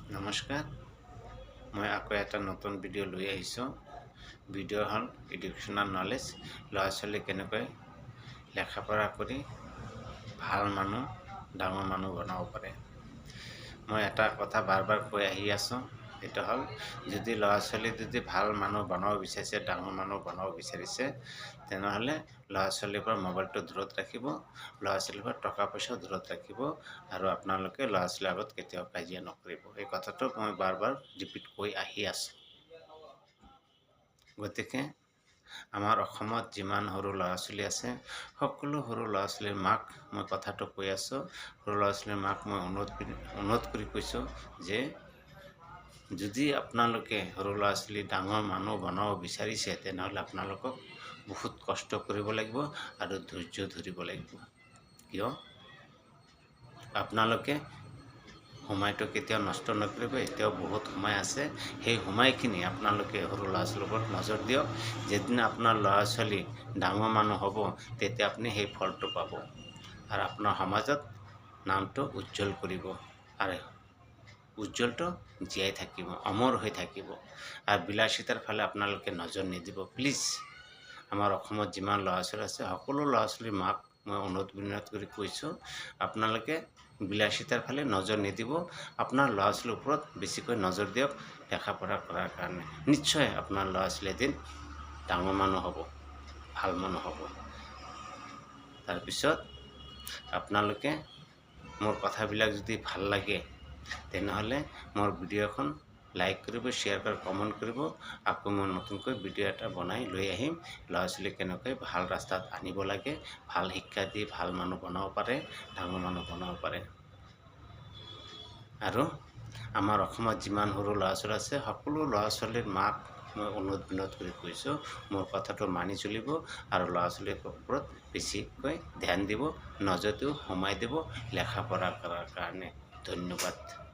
নমস্কাৰ, মই আকৌ এটা নতুন ভিডিঅ' লৈ আহিছোঁ। ভিডিঅ' হ'ল এডুকেশ্যনেল নলেজ, ল'ৰা ছোৱালী কেনেকৈ লেখা পঢ়া কৰি ভাল মানুহ, ডাঙৰ মানুহ বনাব পাৰে। মই এটা কথা বাৰ বাৰ কৈ আহি আছোঁ, সেইটো হ'ল যদি ল'ৰা ছোৱালী যদি ভাল মানুহ বনাব বিচাৰিছে, ডাঙৰ মানুহ বনাব বিচাৰিছে, তেনেহ'লে ল'ৰা ছোৱালীৰ পৰা মোবাইলটো দূৰত ৰাখিব, ল'ৰা ছোৱালীৰ পৰা টকা পইচা দূৰত ৰাখিব, আৰু আপোনালোকে ল'ৰা ছোৱালীৰ আগত কেতিয়াও কাজিয়া নকৰিব। এই কথাটো মই বাৰ বাৰ ৰিপিট কৰি আহি আছোঁ। গতিকে আমাৰ অসমত যিমান সৰু ল'ৰা ছোৱালী আছে, সকলো সৰু ল'ৰা ছোৱালীৰ মাক মই কথাটো কৈ আছোঁ, সৰু ল'ৰা ছোৱালীৰ মাক মই অনুৰোধ কৰি কৈছোঁ যে যদি আপোনালোকে সৰু ল'ৰা ছোৱালী ডাঙৰ মানুহ বনাব বিচাৰিছে, তেনেহ'লে আপোনালোকক বহুত কষ্ট কৰিব লাগিব আৰু ধৈৰ্য ধৰিব লাগিব। কিয়? আপোনালোকে সময়টো কেতিয়াও নষ্ট নকৰিব। এতিয়াও বহুত সময় আছে, সেই সময়খিনি আপোনালোকে সৰু ল'ৰা ছোৱালীৰ ওপৰত নজৰ দিয়ক। যেদিনা আপোনাৰ ল'ৰা ছোৱালী ডাঙৰ মানুহ হ'ব, তেতিয়া আপুনি সেই ফলটো পাব আৰু আপোনাৰ সমাজত নামটো উজ্জ্বল কৰিব, আৰু উজ্জ্বলটো জীয়াই থাকিব, অমৰ হৈ থাকিব। আৰু বিলাসিতাৰ ফালে আপোনালোকে নজৰ নিদিব। প্লিজ, আমাৰ অসমত যিমান ল'ৰা ছোৱালী আছে, সকলো ল'ৰা ছোৱালীৰ মাক মই অনুৰোধ বিনতি কৰি কৈছোঁ, আপোনালোকে বিলাসিতাৰ ফালে নজৰ নিদিব। আপোনাৰ ল'ৰা ছোৱালীৰ ওপৰত বেছিকৈ নজৰ দিয়ক লেখা পঢ়া কৰাৰ কাৰণে। নিশ্চয় আপোনাৰ ল'ৰা ছোৱালী এদিন ডাঙৰ মানুহ হ'ব, ভাল মানুহ হ'ব। তাৰপিছত আপোনালোকে মোৰ কথাবিলাক যদি ভাল লাগে, তেনেহ'লে মোৰ ভিডিঅ'খন লাইক কৰিব, শ্বেয়াৰ কৰিব, কমেণ্ট কৰিব। আকৌ মই নতুনকৈ ভিডিঅ' এটা বনাই লৈ আহিম। ল'ৰা ছোৱালী কেনেকৈ ভাল ৰাস্তাত আনিব লাগে, ভাল শিক্ষা দি ভাল মানুহ বনাব পাৰে, ডাঙৰ মানুহ বনাব পাৰে। আৰু আমাৰ অসমত যিমান সৰু ল'ৰা ছোৱালী আছে, সকলো ল'ৰা ছোৱালীৰ মাক মই অনুৰোধ বিনতি কৰি কৈছোঁ, মোৰ কথাটো মানি চলিব আৰু ল'ৰা ছোৱালীৰ ওপৰত বেছিকৈ ধ্যান দিব, নজৰটো সোমাই দিব লেখা পঢ়া কৰাৰ কাৰণে। ধন্যবাদ।